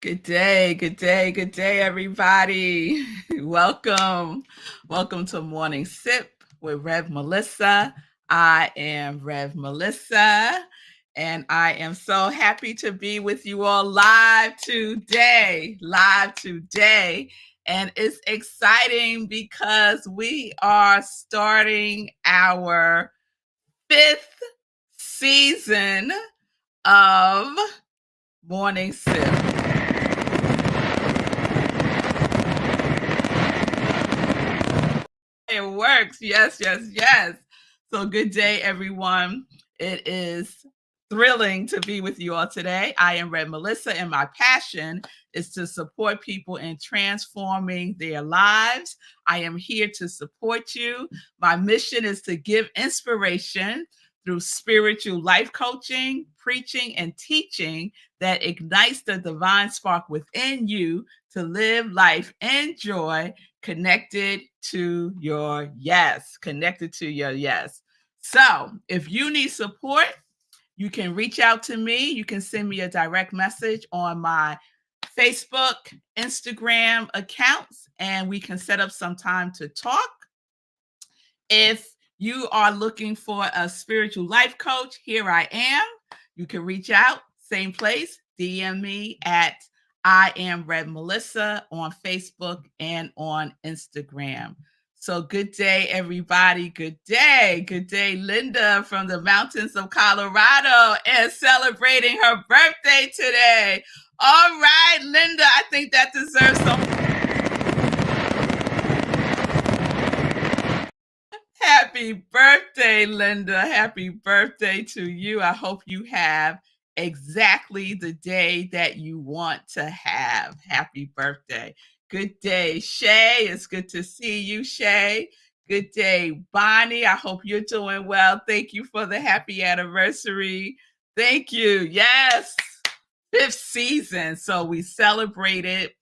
Good day, good day, good day, everybody. Welcome to Morning Sip with Rev Melissa. I am Rev Melissa, and I am so happy to be with you all live today. And it's exciting because we are starting our 5th season of Morning Sip. It works. Yes, yes, yes. So, good day, everyone. It is thrilling to be with you all today. I am Rev Melissa, and my passion is to support people in transforming their lives. I am here to support you. My mission is to give inspiration through spiritual life coaching, preaching, and teaching that ignites the divine spark within you to live life in joy, connected to your yes. So if you need support, you can reach out to me. You can send me a direct message on my Facebook, Instagram accounts, and we can set up some time to talk. If you are looking for a spiritual life coach, here I am. You can reach out, same place, DM me at iamrevmelissa on Facebook and on Instagram. So good day, everybody. Good day. Good day, Linda from the mountains of Colorado and celebrating her birthday today. All right, Linda, I think that deserves some. Happy birthday, Linda. Happy birthday to you. I hope you have exactly the day that you want to have. Happy birthday. Good day, Shay. It's good to see you, Shay. Good day, Bonnie. I hope you're doing well. Thank you for the happy anniversary. Thank you. Yes, 5th season. So we celebrated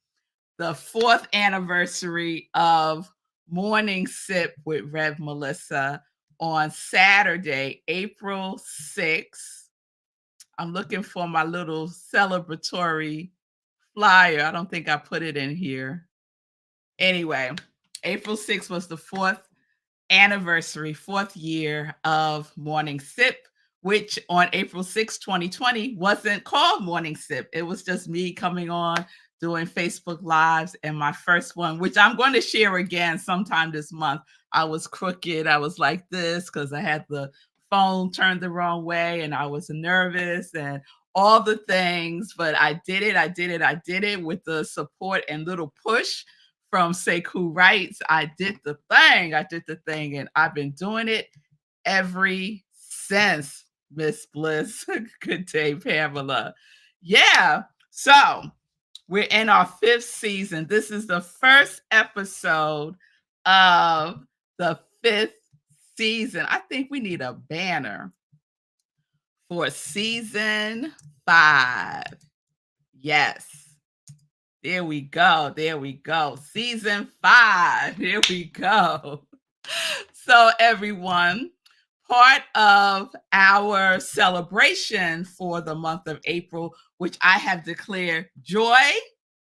the 4th anniversary of Morning Sip with Rev Melissa on Saturday, April 6th. I'm looking for my little celebratory flyer. I don't think I put it in here. Anyway, April 6th was the 4th anniversary, 4th year of Morning Sip, which on April 6, 2020 wasn't called Morning Sip. It was just me coming on doing Facebook Lives, and my first one, which I'm going to share again sometime this month. I was crooked. I was like this because I had the phone turned the wrong way and I was nervous and all the things, but I did it with the support and little push from Sekou Wrights. I did the thing, and I've been doing it ever since, Miss Bliss. Good day, Pamela. Yeah, so we're in our 5th season. This is the first episode of the 5th season. I think we need a banner for season 5. Yes. There we go. Season 5. Here we go. So, everyone, part of our celebration for the month of April, which I have declared Joy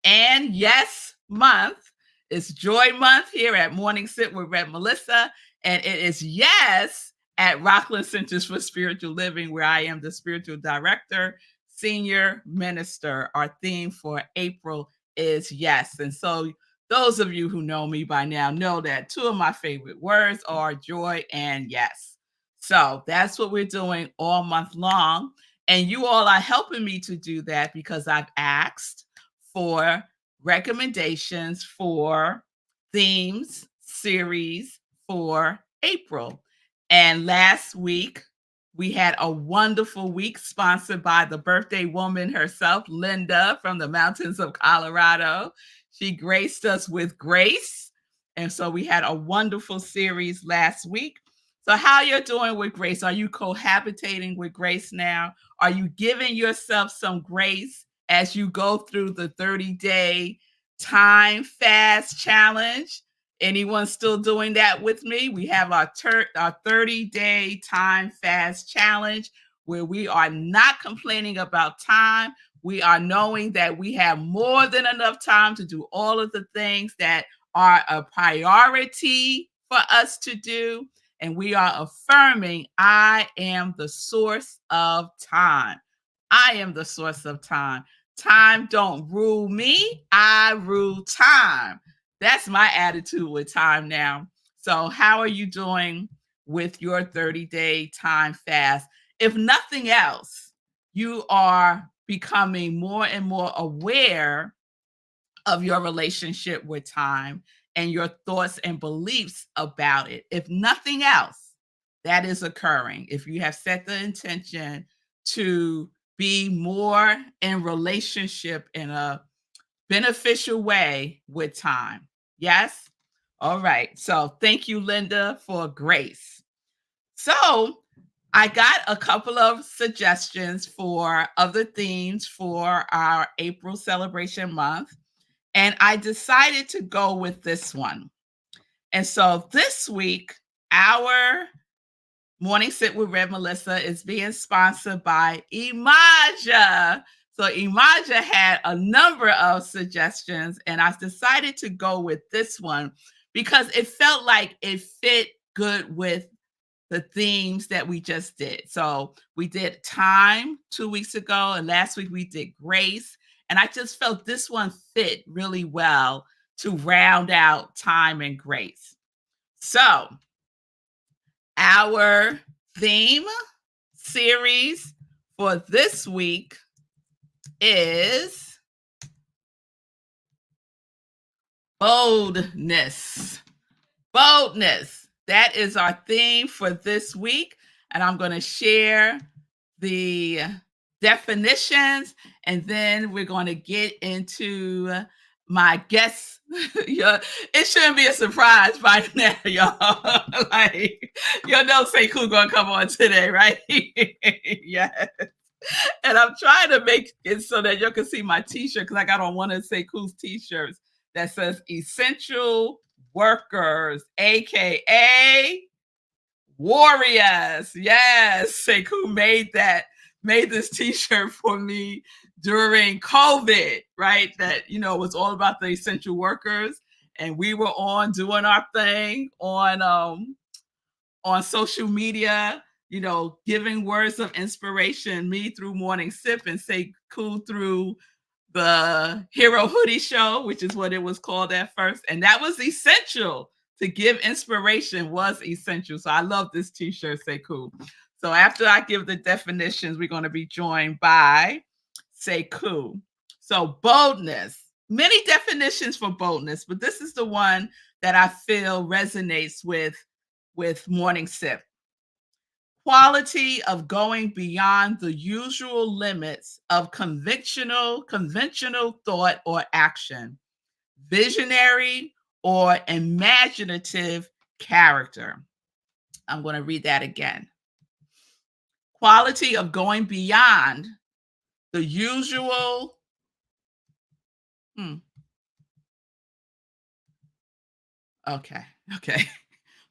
and Yes Month, is Joy Month here at Morning Sip with Rev Melissa, and it is Yes at Rockland Centers for Spiritual Living, where I am the spiritual director, senior minister. Our theme for April is yes. And so those of you who know me by now know that 2 of my favorite words are joy and yes. So that's what we're doing all month long. And you all are helping me to do that because I've asked for recommendations for themes, series for April. And last week, we had a wonderful week sponsored by the birthday woman herself, Linda from the mountains of Colorado. She graced us with grace. And so we had a wonderful series last week. So how you're doing with grace? Are you cohabitating with grace now? Are you giving yourself some grace as you go through the 30-day time fast challenge? Anyone still doing that with me? We have our 30-day time fast challenge where we are not complaining about time. We are knowing that we have more than enough time to do all of the things that are a priority for us to do. And we are affirming, I am the source of time. I am the source of time. Time don't rule me. I rule time. That's my attitude with time now. So how are you doing with your 30-day time fast? If nothing else, you are becoming more and more aware of your relationship with time and your thoughts and beliefs about it. If nothing else, that is occurring. If you have set the intention to be more in relationship in a beneficial way with time. Yes? All right. So thank you, Linda, for grace. So I got a couple of suggestions for other themes for our April celebration month, and I decided to go with this one. And so this week, our Morning Sit with Rev Melissa is being sponsored by Imaja. So Imaja had a number of suggestions, and I decided to go with this one because it felt like it fit good with the themes that we just did. So we did time 2 weeks ago, and last week we did grace. And I just felt this one fit really well to round out time and grace. So our theme series for this week is boldness. Boldness. That is our theme for this week. And I'm going to share the definitions, and then we're going to get into my guests. It shouldn't be a surprise by now, y'all. Like, you know, Sekou gonna come on today, right? Yes. And I'm trying to make it so that you can see my t-shirt, because I got on one of Sekou's t-shirts that says essential workers, aka warriors. Yes, Sekou made this t-shirt for me during COVID, right? That, you know, was all about the essential workers, and we were on doing our thing on social media, you know, giving words of inspiration, me through Morning Sip and Sekou through the Hero Hoodie Show, which is what it was called at first. And that was essential. To give inspiration was essential. So I love this t-shirt, Sekou. So after I give the definitions, we're going to be joined by Sekou. So boldness, many definitions for boldness, but this is the one that I feel resonates with Morning Sip. Quality of going beyond the usual limits of conventional thought or action, visionary or imaginative character. I'm going to read that again. Quality of going beyond the usual. Okay.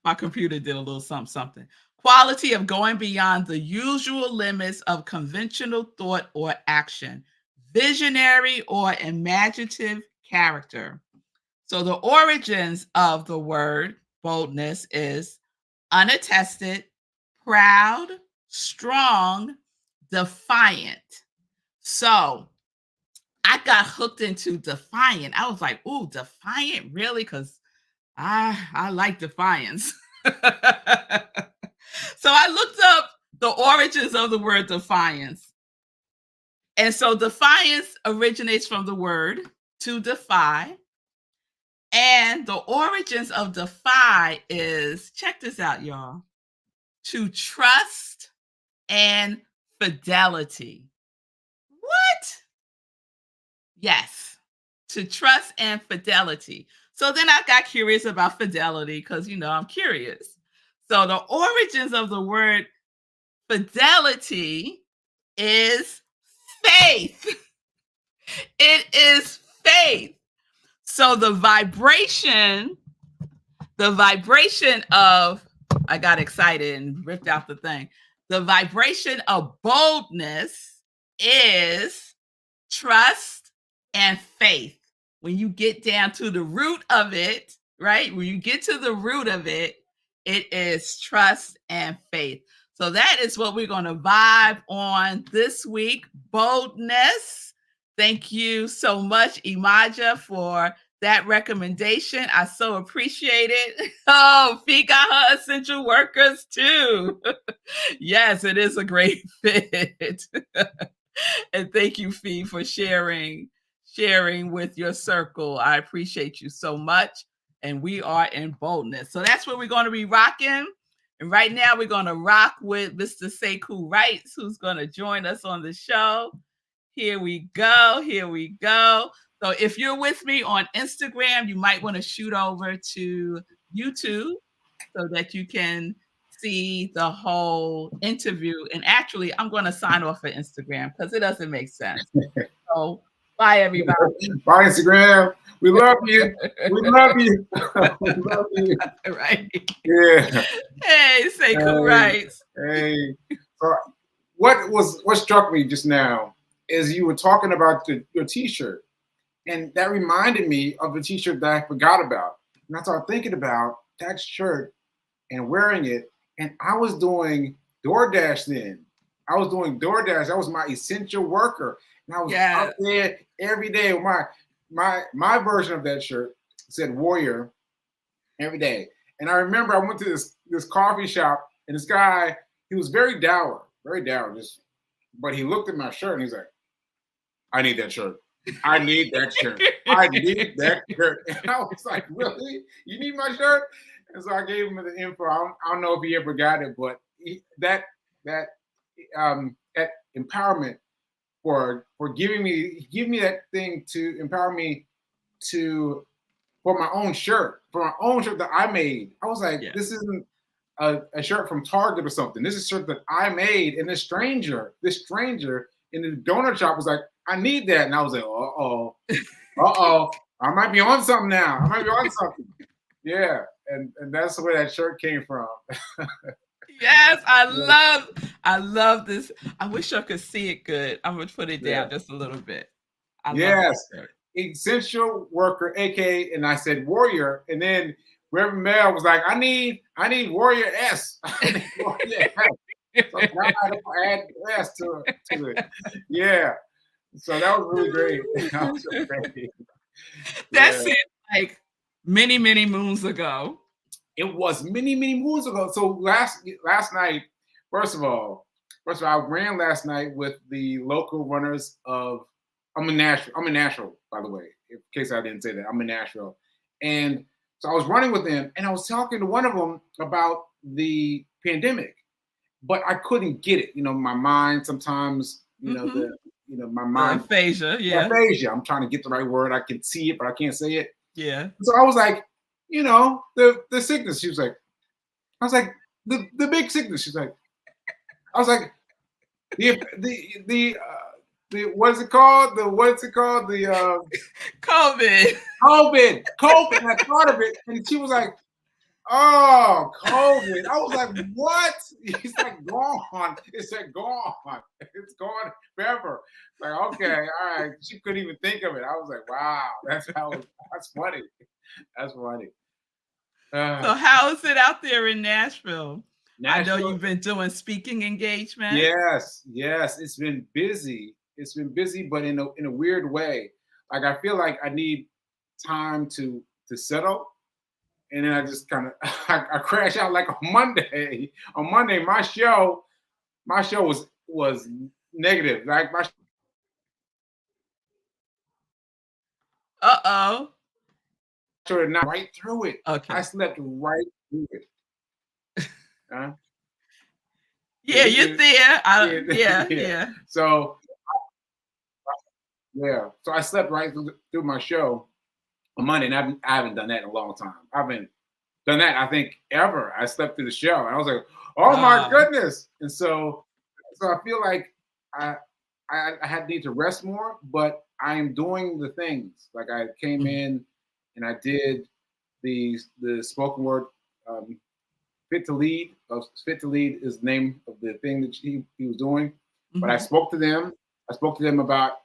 My computer did a little something. Quality of going beyond the usual limits of conventional thought or action, visionary or imaginative character. So the origins of the word boldness is unattested, proud, strong, defiant. So I got hooked into defiant. I was like, ooh, defiant, really? Because I like defiance. So I looked up the origins of the word defiance. And so defiance originates from the word to defy. And the origins of defy is, check this out, y'all, to trust and fidelity. What? Yes, to trust and fidelity. So then I got curious about fidelity because, you know, I'm curious. So the origins of the word fidelity is faith. It is faith. So the vibration of, I got excited and ripped out the thing. The vibration of boldness is trust and faith. When you get down to the root of it, right? When you get to the root of it, it is trust and faith. So that is what we're going to vibe on this week. Boldness. Thank you so much, Imaja, for that recommendation. I so appreciate it. Oh, Fee got her essential workers too. Yes, it is a great fit. And thank you, Fee, for sharing with your circle. I appreciate you so much. And we are in boldness. So that's what we're going to be rocking. And right now we're going to rock with Mr. Sekou Wrights, who's going to join us on the show. Here we go. Here we go. So if you're with me on Instagram, you might want to shoot over to YouTube so that you can see the whole interview. And actually, I'm going to sign off for Instagram because it doesn't make sense. So bye, everybody. Bye, Instagram. We love you. We love you. We love you. Right. Yeah. Hey, Sekou Wrights. Hey. So what struck me just now is you were talking about your T-shirt, and that reminded me of the T-shirt that I forgot about. And I started thinking about that shirt and wearing it, and I was doing DoorDash then. I was doing DoorDash. That was my essential worker, and I was out there every day. My version of that shirt said Warrior every day. And I remember I went to this coffee shop, and this guy, he was very dour, but he looked at my shirt and he's like, I need that shirt. I need that shirt. I need that shirt. And I was like, really? You need my shirt? And so I gave him the info. I don't know if he ever got it, but that empowerment for giving me that thing to empower me for my own shirt that I made. I was like, this isn't a shirt from Target or something. This is a shirt that I made, and this stranger in the donut shop was like, I need that. And I was like, I might be on something now. Yeah. And that's where that shirt came from. Yes, I love this. I wish I could see it good. I'm gonna put it down just a little bit. Yes. Essential worker, aka, and I said Warrior, and then Rev Mel was like, I need Warrior S. I need Warrior S. So now I had to add S to it. Yeah. So that was really great. That seemed like many moons ago. It was many moons ago. So last night, first of all, I ran last night with the local runners of. I'm in Nashville, by the way, in case I didn't say that. I'm in Nashville, and so I was running with them, and I was talking to one of them about the pandemic, but I couldn't get it. My mind sometimes, my mind aphasia. Yeah, aphasia. I'm trying to get the right word. I can see it, but I can't say it. Yeah. So I was like, the sickness. She was like, I was like, the big sickness. She's like, I was like, the what's it called? The COVID. I thought of it, and she was like, "Oh, COVID." I was like, "What?" He's like, "Gone." It's like gone. It's gone forever. Like, okay, all right. She couldn't even think of it. I was like, "Wow, that's funny. That's funny." So how is it out there in Nashville? I know you've been doing speaking engagements. Yes, it's been busy. It's been busy, but in a weird way. Like, I feel like I need time to settle, and then I just kind of I crash out like on Monday. On Monday, my show was negative. Like my not right through it. Okay. I slept right through it. Yeah, you're there. Yeah. So I slept right through my show on Monday, and I haven't done that in a long time. I haven't done that, I think, ever. I slept through the show, and I was like, "Oh my goodness!" And so I feel like I need to rest more, but I am doing the things. Like, I came in and I did the spoken word. Fit to Lead is the name of the thing that he was doing. But I spoke to them. About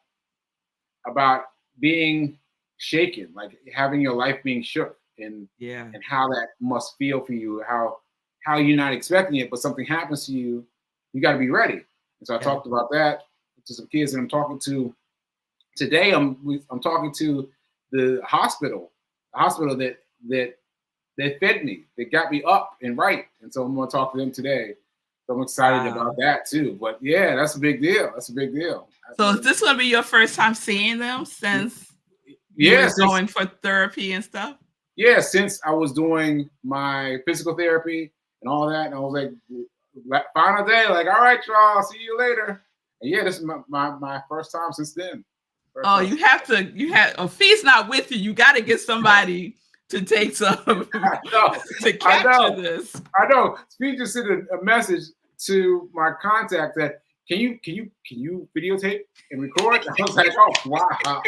about being shaken, like having your life being shook, Yeah. and how that must feel for you, how you're not expecting it, but something happens to you, you got to be ready. And so I Yeah. talked about that to some kids, and I'm talking to today. I'm talking to the hospital that fed me, that got me up and right, and so I'm going to talk to them today. So I'm excited Wow. about that too. But yeah, that's a big deal. That's a big deal. So is this going to be your first time seeing them since you Yeah, were going for therapy and stuff? since I was doing my physical therapy and all that, and I was like, final day, like, all right, y'all, see you later. And yeah, this is my first time since then. Oh, you have Fee's not with you. You got to get somebody to take some to capture this. I know. Fee just sent a message to my contact that can you videotape and record? I was like, oh wow.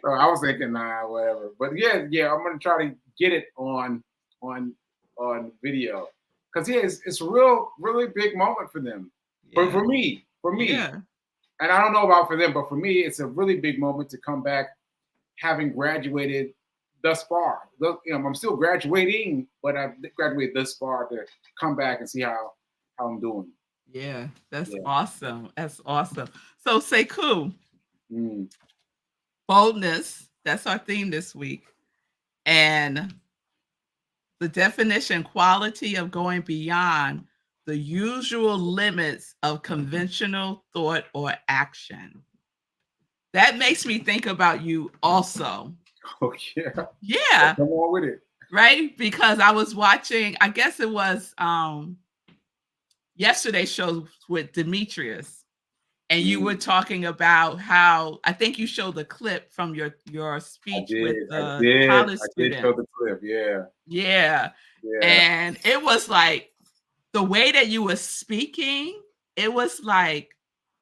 So I was thinking, nah, whatever. But yeah, I'm gonna try to get it on video, because it's a really big moment for them. Yeah. For me. Yeah. And I don't know about for them, but for me, it's a really big moment to come back, having graduated thus far. I'm still graduating, but I've graduated thus far, to come back and see how I'm doing. Yeah, that's awesome. That's awesome. So Sekou, boldness, that's our theme this week. And the definition, quality of going beyond the usual limits of conventional thought or action. That makes me think about you also. Oh, yeah. Yeah. Come on with it. Right? Because I was watching, I guess it was yesterday's show with Demetrius. And you were talking about how, I think you showed the clip from your speech with the college student. I did show the clip, yeah. Yeah. And it was like, the way that you were speaking, it was like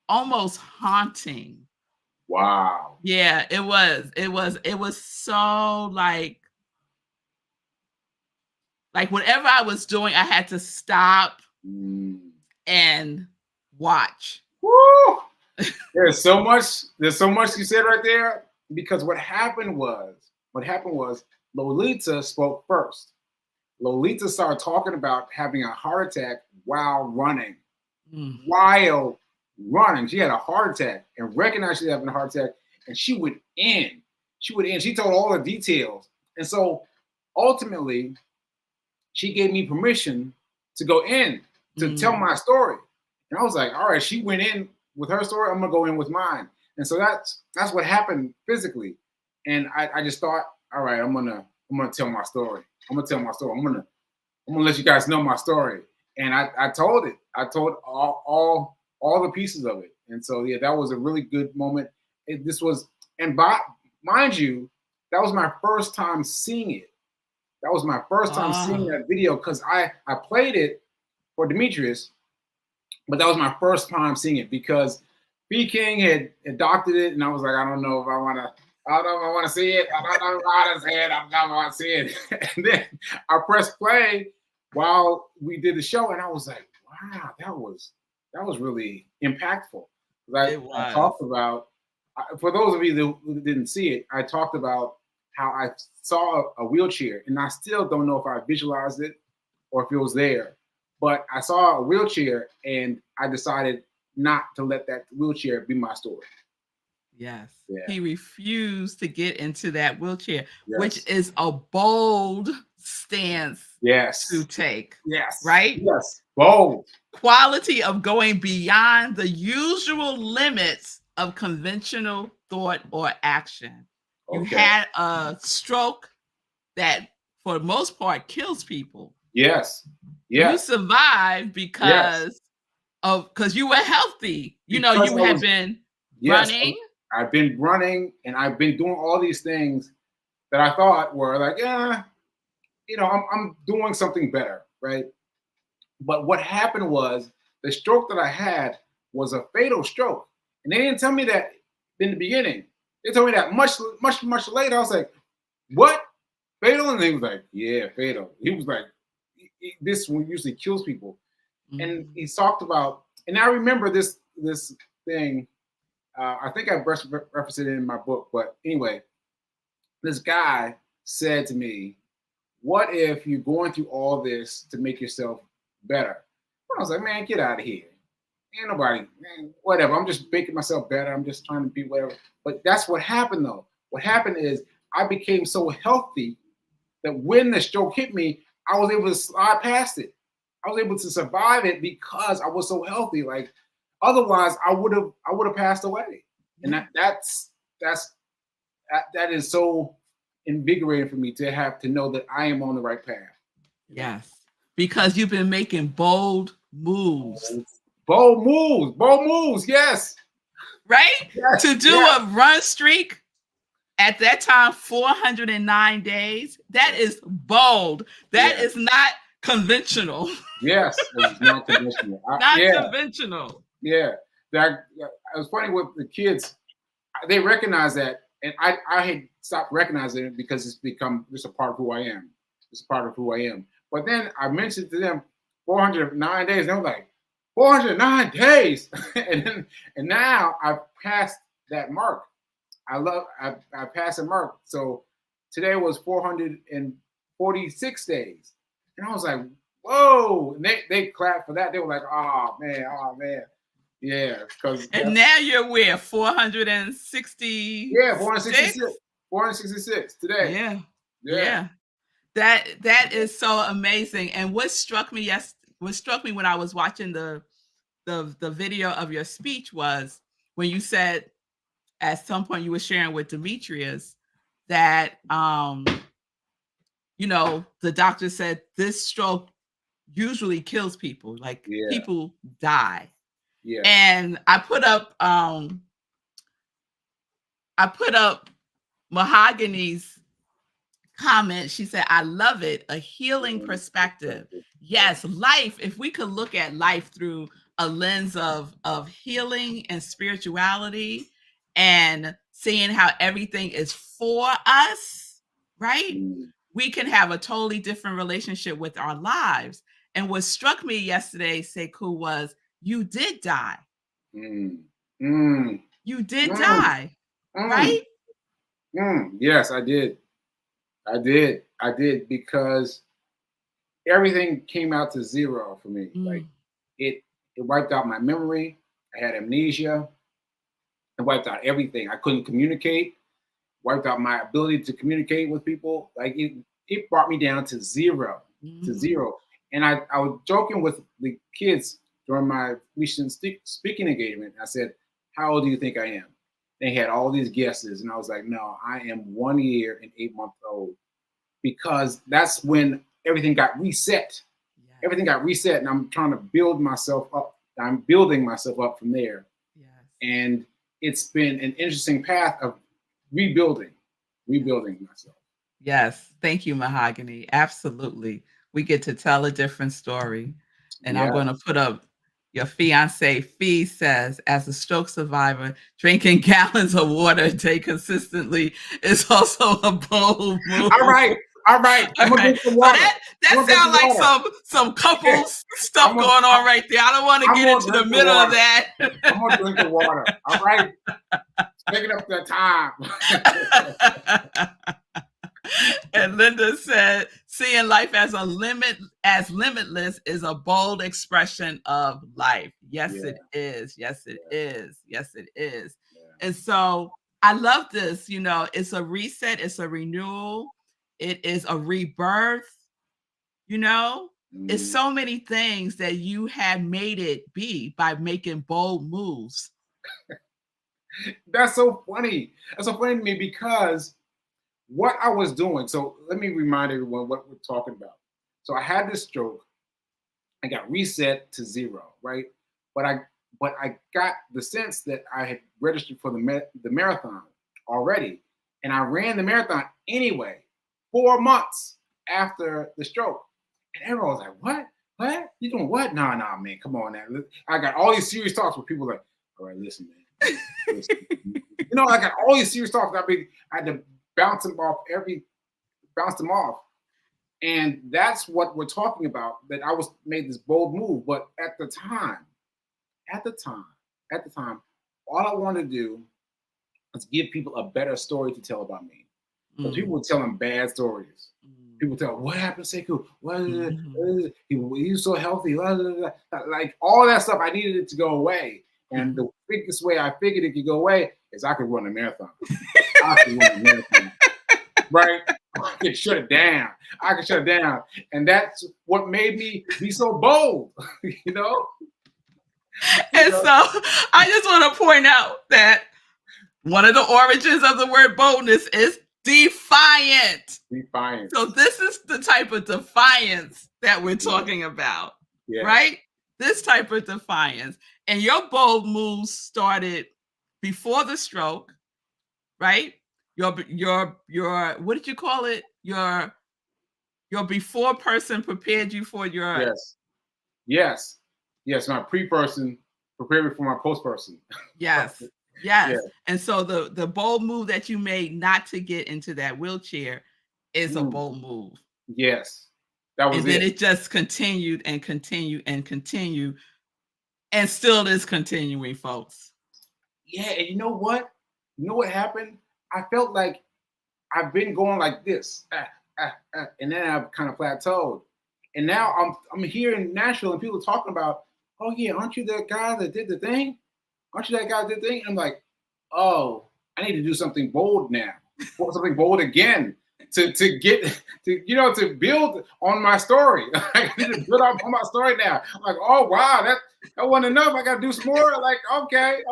almost haunting. Wow. Yeah, it was so like whatever I was doing, I had to stop and watch. Woo! There's so much you said right there, because what happened was Lolita spoke first. Lolita started talking about having a heart attack while running. While running, she had a heart attack and recognized she was having a heart attack, and she went in. She told all the details, and so ultimately, she gave me permission to go in to tell my story. And I was like, all right, she went in with her story, I'm gonna go in with mine. And so that's what happened physically. And I just thought, all right, I'm gonna tell my story. I'm gonna let you guys know my story. And I told it. I told all the pieces of it. And so yeah, that was a really good moment. Mind you, that was my first time seeing it. That was my first time seeing that video, because I played it for Demetrius, but that was my first time seeing it, because B King had adopted it, and I was like, I don't know if I want to see it. I don't know how to say it. I'm not going to see it. And then I pressed play while we did the show, and I was like, wow, that was really impactful. I talked about, for those of you who didn't see it, I talked about how I saw a wheelchair, and I still don't know if I visualized it or if it was there, but I saw a wheelchair, and I decided not to let that wheelchair be my story. Yes. Yeah. He refused to get into that wheelchair, which is a bold stance to take. Yes. Right? Yes. Bold. Quality of going beyond the usual limits of conventional thought or action. You had a stroke that, for the most part, kills people. Yes. You survived because you were healthy. You had been running. I've been running, and I've been doing all these things that I thought were like, I'm doing something better, right? But what happened was, the stroke that I had was a fatal stroke, and they didn't tell me that in the beginning. They told me that much later. I was like, what? Fatal? And he was like, yeah, fatal. He was like, this one usually kills people. And he talked about, and I remember this thing I think I referenced it in my book, but anyway, this guy said to me, "What if you're going through all this to make yourself better?" I was like, "Man, get out of here. Ain't nobody, man, whatever. I'm just making myself better. I'm just trying to be whatever." But that's what happened though. What happened is I became so healthy that when the stroke hit me, I was able to slide past it. I was able to survive it because I was so healthy. Like otherwise, I would have passed away. And that is so invigorating for me to have to know that I am on the right path. Yes. Because you've been making bold moves. Bold moves, yes. Right? Yes, To do yes. a run streak at that time, 409 days, that is bold. That is not conventional. Yes, it's not conventional. Conventional. Yeah. That it was funny with the kids. They recognize that, and I had stopped recognizing it because it's become just a part of who I am. It's a part of who I am. But then I mentioned to them 409 days. And they were like, 409 days, and now I've passed that mark. I passed the mark. So today was 446 days, and I was like, whoa! And they clapped for that. They were like, oh man, yeah. And now you're where 460. Yeah, 466. 466 today. Yeah. That is so amazing. And what struck me when I was watching the video of your speech was when you said at some point you were sharing with Demetrius that the doctor said this stroke usually kills people, like people die. Yeah. And I put up Mahogany's comment. She said, "I love it. A healing perspective." Yes, life, if we could look at life through a lens of healing and spirituality and seeing how everything is for us, right? We can have a totally different relationship with our lives. And what struck me yesterday, Sekou, was you did die. You did die, right? Yes, I did. I did because everything came out to zero for me. Like it wiped out my memory. I had amnesia. It wiped out everything. I couldn't communicate. Wiped out my ability to communicate with people. Like it brought me down to zero. And I was joking with the kids during my recent speaking engagement. I said, "How old do you think I am?" They had all these guesses, and I was like, "No, I am 1 year and 8 months old," because that's when everything got reset. Yeah. Everything got reset, and I'm trying to build myself up. I'm building myself up from there. Yes. And it's been an interesting path of rebuilding myself. Yes. Thank you, Mahogany. Absolutely. We get to tell a different story. And I'm going to put up your fiance, Fee, says, as a stroke survivor, drinking gallons of water a day consistently is also a bold move. All right. I'm gonna drink some water. That sounds like some couples stuff going on right there. I don't want to get into the middle of that. I'm gonna drink the water. All right. Taking up the time. And Linda said, "Seeing life as limitless is a bold expression of life." Yes, it is. Yes, it is. Yes, it is. Yeah. And so I love this. It's a reset. It's a renewal. It is a rebirth. It's so many things that you have made it be by making bold moves. That's so funny. That's so funny to me because what I was doing. So let me remind everyone what we're talking about. So I had this stroke. I got reset to zero, right? But I got the sense that I had registered for the marathon already, and I ran the marathon anyway, 4 months after the stroke. And everyone was like, "What? What? You doing what? Nah, man, come on now." I got all these serious talks with people like, "All right, listen, man." Listen. I got all these serious talks. I had to bounce them off. And that's what we're talking about, that I made this bold move. But at the time, all I want to do is give people a better story to tell about me. Because people Mm. were telling bad stories. Mm. People tell, what happened to Sekou? Mhm. He was so healthy. Like all that stuff, I needed it to go away. And Mhm. the biggest way I figured it could go away is I could run a marathon. I could run a marathon, right? I could shut it down. I could shut it down. And that's what made me be so bold, you know? You And know? so I just want to point out that one of the origins of the word boldness is defiant. So Defiance. this is the type of defiance that we're Yeah. talking about, Yes. right? This type of defiance. And your bold moves started before the stroke, right? Your what did you call it? Your before person prepared you for your Yes. Yes. Yes. My pre-person prepared me for my post-person. yes. Yeah. Yes. And so the bold move that you made not to get into that wheelchair is a Mm. bold move. Yes. That And was then it. it just continued and continued and continued and still is continuing, folks. Yeah. And you know what? You know what happened? I felt like I've been going like this, and then I've kind of plateaued. And now I'm here in Nashville, and people are talking about, oh yeah, aren't you that guy that did the thing? Aren't you that guy that did the thing? And I'm like, oh, I need to do something bold now, something bold again to get to build on my story. I need to build on my story now. I'm like, oh wow, that wasn't enough. I got to do some more. Like, okay,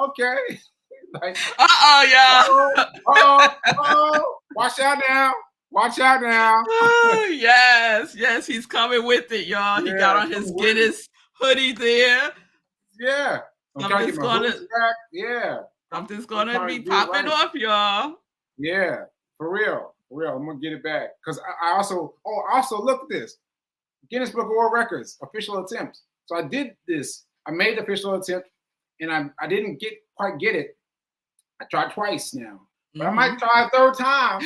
like, Uh-oh, oh, y'all. oh, watch out now. Watch out now. Oh, yes, yes, he's coming with it, y'all. He got Yeah, on his come with it. Guinness hoodie there. Yeah. I'm trying to Something's get my gonna hoops back. Yeah. something's I'm gonna trying be to do it popping right. off, y'all. Yeah. For real. For real. I'm gonna get it back. Because I also look at this. Guinness Book of World Records, official attempts. So I did this. I made the official attempt and I didn't quite get it. I tried twice now. But I might Mhm. try a third time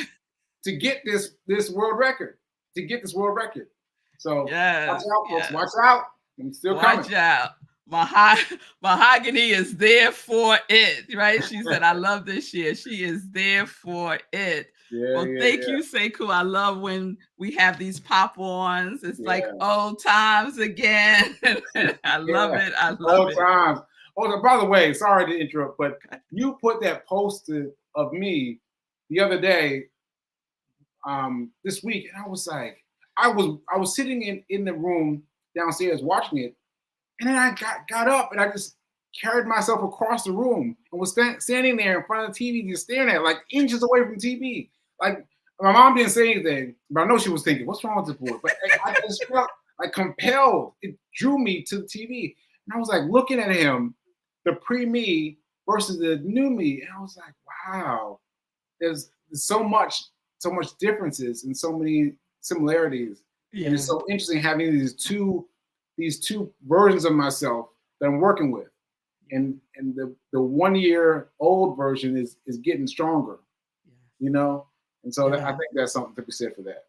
to get this world record. To get this world record. So watch Yes, out, folks. Watch yes. out. I'm still coming. Watch out. Mahogany is there for it, right? She said, I love this shit. She is there for it. Yeah, Well, yeah, thank yeah. you, Sekou. I love when we have these pop-ons. It's like Yeah. old times again. I love Yeah. it. I love All it. times. Oh, by the way, sorry to interrupt, but you put that poster of me the other day, this week, and I was like, I was sitting in the room downstairs watching it, and then I got up and I just carried myself across the room and was standing there in front of the TV, just staring at it, like inches away from TV. Like my mom didn't say anything, but I know she was thinking, "What's wrong with this boy?" But I just felt like compelled. It drew me to the TV, and I was like looking at him, the pre-me versus the new me, and I was like, "Wow, there's so much differences and so many similarities, and it's Yeah. so interesting having these two versions of myself that I'm working with, and the 1 year old version is getting stronger, you know, and so I Yeah. think that's something to be said for that.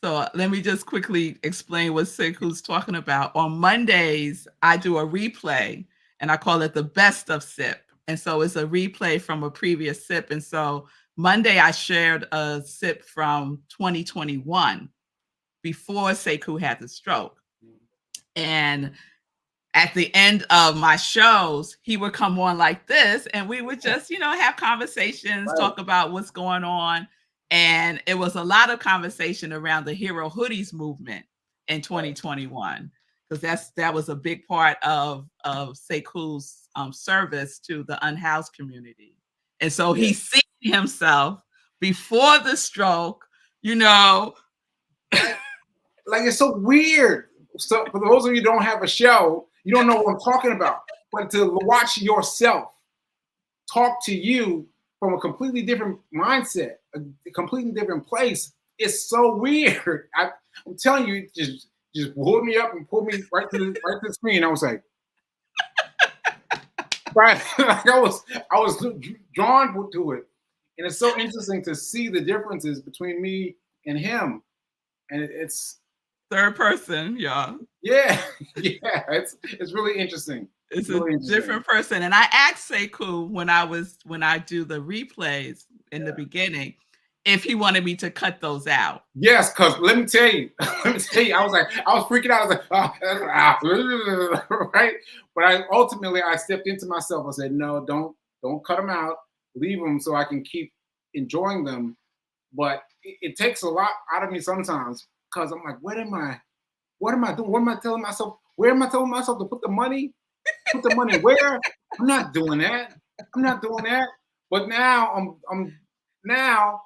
So let me just quickly explain what Sekou's talking about. On Mondays, I do a replay and I call it the best of sip. And so it's a replay from a previous sip. And so Monday, I shared a sip from 2021 before Sekou had the stroke. And at the end of my shows, he would come on like this, and we would just, have conversations, Right. talk about what's going on. And it was a lot of conversation around the Hero Hoodies movement in 2021, because that was a big part of Sekou's service to the unhoused community. And so Yeah. he seen himself before the stroke, you know. Right. Like it's so weird. So for those of you who don't have a show, you don't know what I'm talking about. But to watch yourself talk to you from a completely different mindset, a completely different place, it's so weird. I'm telling you, just pulled me up and pulled me right to the screen. I was like, right, like I was drawn to it, and it's so interesting to see the differences between me and him, and it's Third person, y'all. Yeah, yeah. It's really interesting. It's a Really interesting. different person. And I asked Sekou when I do the replays in the beginning if he wanted me to cut those out. Yes, because let me tell you, I was freaking out. I was like, right? But I stepped into myself. I said, no, don't cut them out. Leave them so I can keep enjoying them. But it takes a lot out of me sometimes because I'm like, what am I doing? What am I telling myself? Where am I telling myself to put the money? Put the money where? I'm not doing that. But now now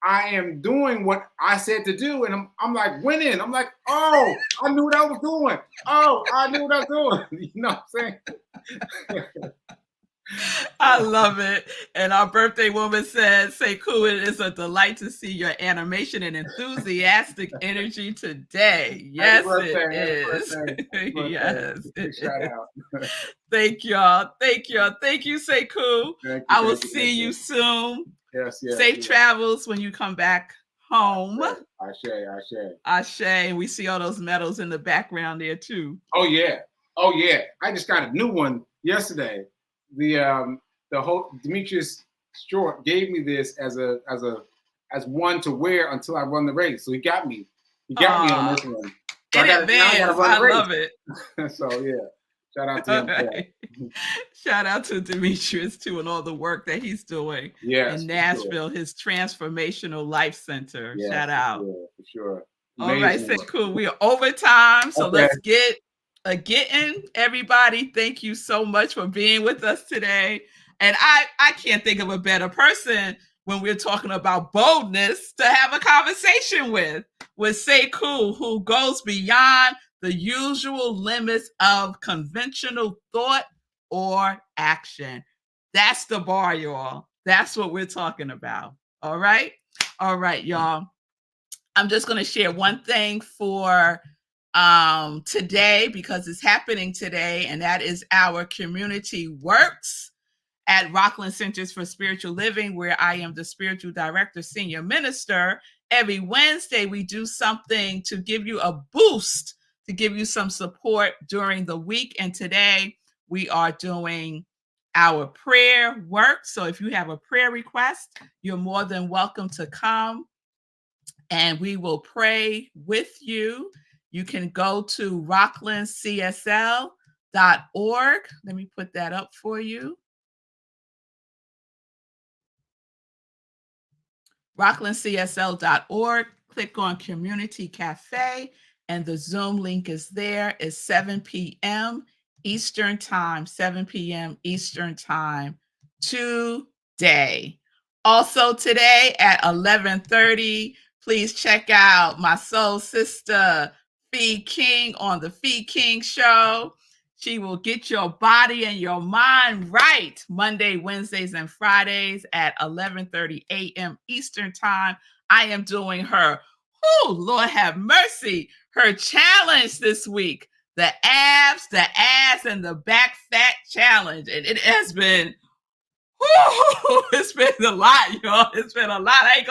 I am doing what I said to do, and I'm like winning. I'm like, oh, I knew what I was doing. Oh, I knew what I was doing. You know what I'm saying? I love it. And our birthday woman says, Sekou, it is a delight to see your animation and enthusiastic energy today. Yes, it is. Yes. Shout out. Thank y'all. Thank you, Sekou. I will see you soon. Yes. Safe travels when you come back home. Ashe. And we see all those medals in the background there too. Oh yeah. I just got a new one yesterday. The whole Demetrius Short gave me this as one to wear until I run the race. So he got me on this one. So in advance, I love it. So yeah, shout out to him. Right. Shout out to Demetrius too and all the work that he's doing in Nashville, his transformational life center. Shout out. For sure. All right, Sekou, we are over time, so let's get in. Everybody, thank you so much for being with us today. And I can't think of a better person when we're talking about boldness to have a conversation with Sekou, who goes beyond the usual limits of conventional thought or action. That's the bar, y'all. That's what we're talking about. All right, y'all. I'm just going to share one thing for today because it's happening today, and that is our community works at Rockland Centers for Spiritual Living, where I am the spiritual director, senior minister. Every Wednesday, we do something to give you a boost, to give you some support during the week. And today we are doing our prayer work. So if you have a prayer request, you're more than welcome to come and we will pray with you. You can go to rocklandcsl.org. Let me put that up for you. rocklandcsl.org. Click on Community Cafe, and the Zoom link is there. It's 7 p.m. Eastern Time, 7 p.m. Eastern Time today. Also today at 11:30, please check out my soul sister, Fee King, on the Fee King Show. She will get your body and your mind right Monday, Wednesdays, and Fridays at 11:30 a.m. Eastern Time. I am doing her, Lord have mercy, her challenge this week. The abs, the ass, and the back fat challenge. And it has been, it's been a lot, y'all. It's been a lot. I ain't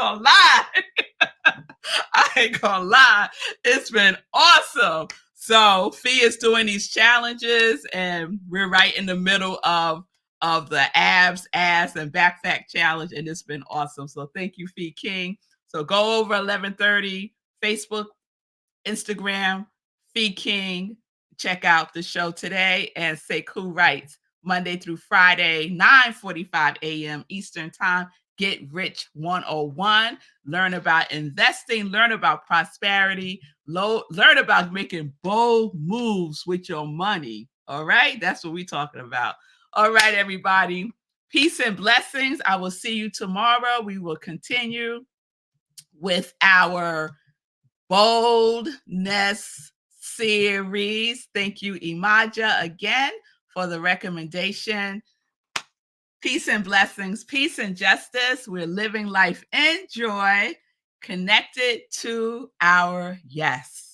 gonna lie. It's been awesome. So Fee is doing these challenges, and we're right in the middle of the abs, ass, and back fat challenge, and it's been awesome. So thank you, Fee King. So go over 11:30, Facebook, Instagram, Fee King. Check out the show today. And Sekou writes Monday through Friday, 9:45 a.m. Eastern Time. Get Rich 101. Learn about investing, learn about prosperity, learn about making bold moves with your money. All right? That's what we're talking about. All right, everybody. Peace and blessings. I will see you tomorrow. We will continue with our boldness series. Thank you, Imaja, again for the recommendation. Peace and blessings, peace and justice. We're living life in joy, connected to our yes.